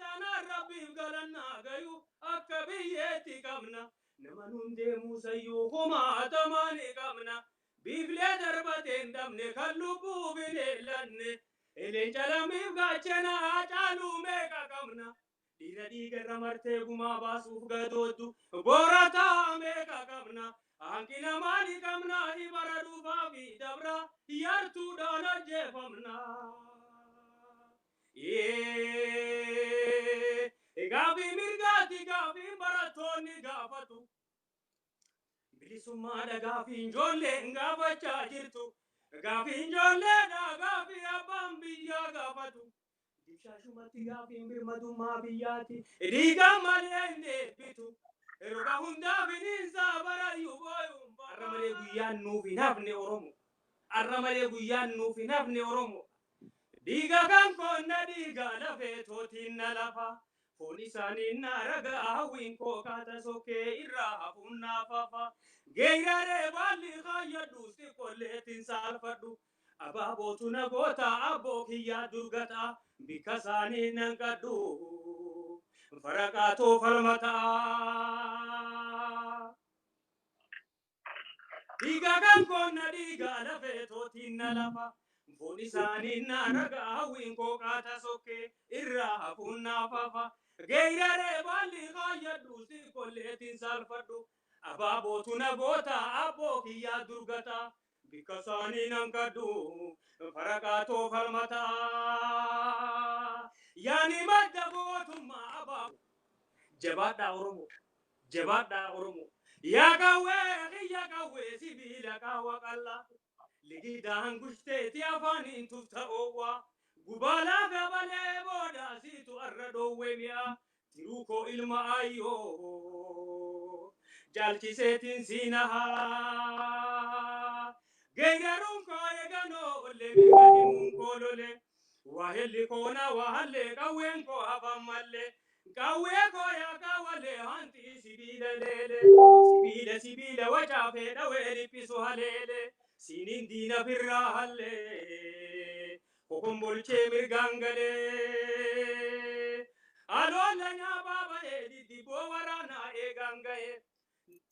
تانا ربي قالنا غيو أكبيتي كمنا نمنون دي موسيوكما تماني كمنا بيبلي دربتين دمني خلوبو بنيلن إلين جلمي بغاچنا چالو ميكا كمنا دينا ديگر رمرتي گما باسوف گدودو بورتا ميكا كمنا أنكنا مالي كمنا إبردو بابي دبرا يرتو دانا جفمنا Gabi mirgati gabi baratoni gafatu bilisumma da gafi njolle ngaba chajirtu gafi njolle da gafi abambiya gafatu dibshashumati gafi birmadu mabiyati riga malende bitu eroga hunda bininsa bara yuboyum arramale guyan nufi nafne oromo arramale guyan nufi nafne oromo diga kan konna diga lafe totinna lafa fonisani naraga awin ko kata soke irra hafunna fafa geirare balli khaya dusti kolletin salfadu ababo tuna gota abo kiya durgata bikasani nangadu farakato falmata diga kan konna diga lafe totinna lafa fonisani naraga awin ko kata soke irra hafunna fafa geirare balli khaya dusti kolletin salfadu ababo tuna gota abo kiya durgata bikasani nangadu farakato falmata yani madda gotuma ababo jabada oromo ya kawe sibila kawakalla ligida hangushte tiafani tufta owa gubala gabale boda situ arrado wemia tiruko ilma ayo jalchisetin sinaha geigarun ko egano le bigahimun kolole waheli kona wahalle kawen ko abamalle kawe ko ya kawale hanti sibila lele sibila wachafe daweli piso halele sinin dina firra halle kokombolche mirgangale alola nya baba di bo warana e gangaye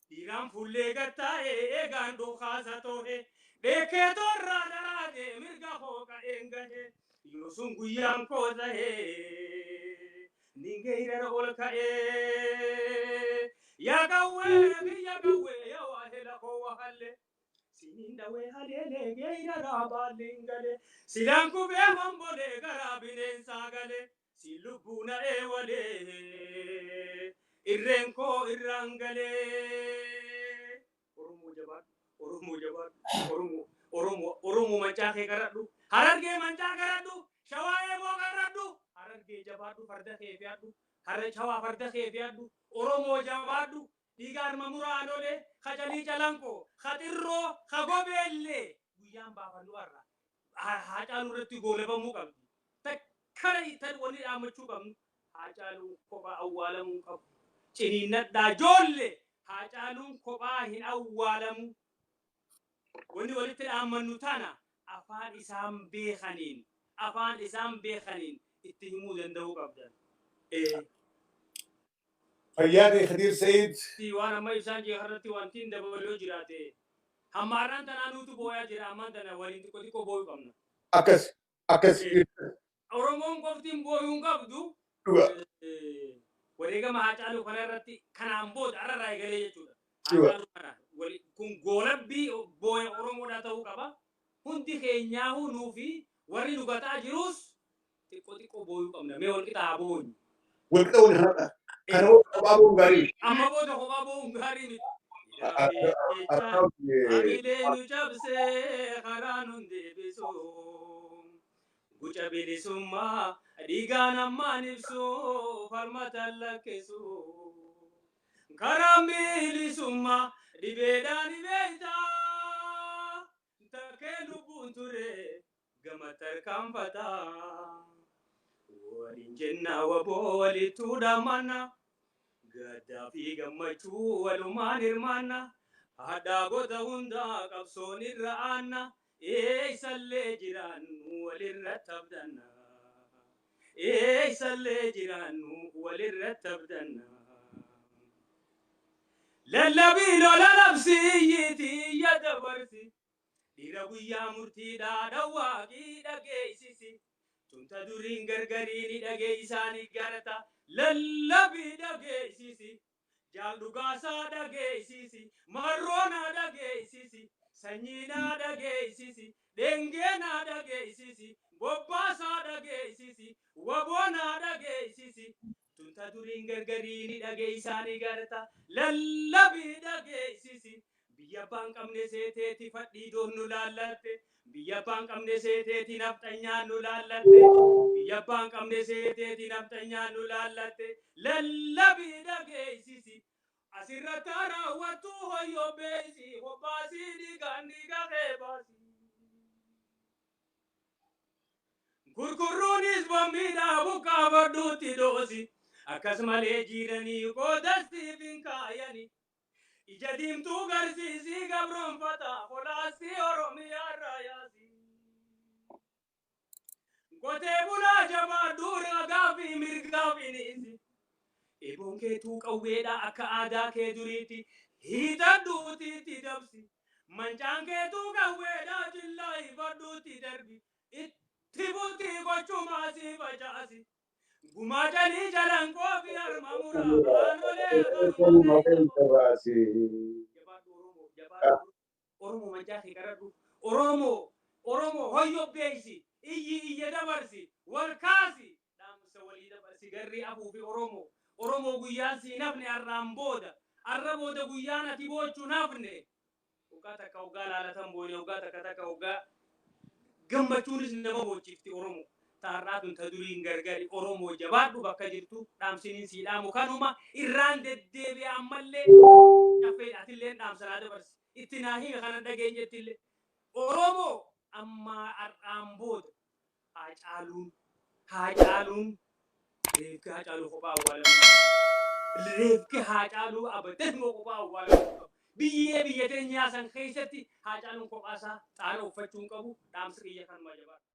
diram fulle gatta e gando khasato he deke torra darade mirga hoka engahe yosungu yanko zahe ningeira olka e yagawe ya wahela ko wahalle sininda we halele geira rabalingale silanku be mambole garabinen sagale silubuna e wale irrenko irrangale oromo manchaake garadu hararge mancha garadu shawaye mo garadu hararge jabadu farda khefiyadu har chawa farda khefiyadu oromo jabadu digar mamuranole khajali chalanko khatirro khagobelle guyam babalu arra ha chalu retti gole ba mu kam takkare tan woni amachu kam ha chalu ko ba awalamu kam chinina da jolle ha chalu ko ba hin awalamu woni wali te amanu tana afan isam be khanin ittihimu dandaw qabdan فياني خدير سيد وانا ما يسانجي خرتي وانتين دبلو جراته hamaran tananu tu boya jira amantana wali ko boy kamna akas oromon koftim boyun qabdu waliga ma hachalu kanarati kanambod arara gale jechuda hachalu kana wali kun golabbi boy oromo da tawu qaba hundi keenyahu nufi wari lugata jirus tiko boyu kamna me wal kitabun wal kitawun hada kanu babu ngari amma bodo ko babu ngari ni agile nu jabse kharanun de beso gucha bilisumma digana manifso farmatalla keso karamilisumma dibedani beita takelu bunture gamatar kampata walin jenna waboli tudamana Gaddafi gammachu walumanir manna hada goda hunda qabsonir ra'anna salle jiran walirra tabdanna eeysallee jiraannu walirratti abdanna. Lallabii lola labsiyyiitii ya dabarsi dhiira guyyaa murtiidhaa dhawwaaqii dhageessisi. Tunta duriin gargariini dhageessaanii garata lallabii dhageessisi. Jaal dhugaasaa dhageessisi marroonaa dhageessisi sanyiinaa dhageessisi dhengeenaa dhageessisi bobbaasaa dhageessisi waboonaa dhageessisi. Tunta duriin gargariini dhageessaanii garata lallabii dhageessisi. Biyya abbaan qabne seeteeti fadhii doon nu laallatte. Biyya abbaan qabne seeteeti nafxanyaan nu laallatte. Biyya abbaan qabne seeteeti nafxanyaan nu laallatte. Lallabii dhageessisi. Asirratti raawwattu hoyyoo beeysi hobbaasii dhiigaan dhiiga keebaasi. Gurgurruunis bommiidhaa buqqaa fardhuutti doosi. Akkasumalee jiiranii qoodasiif hin kaayani. Ija diimtuu garsiisii gabroonfata kolaasii Oromiyaa raayaasi. Qotee bulaa jabaa duura gaafii mirgaa finiisi. Eeboon keetuu qawweedha akka aadaa kee duriitti hiixadhuutiitti dabsi. Mancaan keetuu qawweedha jillaa ifadhuutti darbi. Itti bultii gochumaasii facaasi. Gumaa jalii jalan qoofi harma muraa aanolee Oromoo mancaa kee qaradhu. Oromoo hoyyoo beeysi. Iyya dabarsi wal kaasi. Dhaamsa walii dabarsi garri afuufi Oromoo guyyaan si nafne arraan booda. Arra booda guyyaan ati boochuu nafne. Ugaa takka ugaa laalatan boone ugaa takka ugaa gammachuunis nama boochifti Oromoo. Taarraatun ta duriin gargari Oromoo jabaadhu bakka jirtu dhaamsiniin sii dhaamu kanuma irraan deddeebi'e ammallee caffee atillee dhaamsanaa dabarsi. Itti naa hima kana dhageenyettillee Oromoo amma arraan booda haa caaluun reefki haa caaluu kophaa awwaalamu. Reefki haa caaluu abadan kophaa awwaalamu. Biyya teenyaa san keessatti haa caaluun kophaasaa xaala uffachuun qabu dhaamsa kiyya kanuma jabaadhu.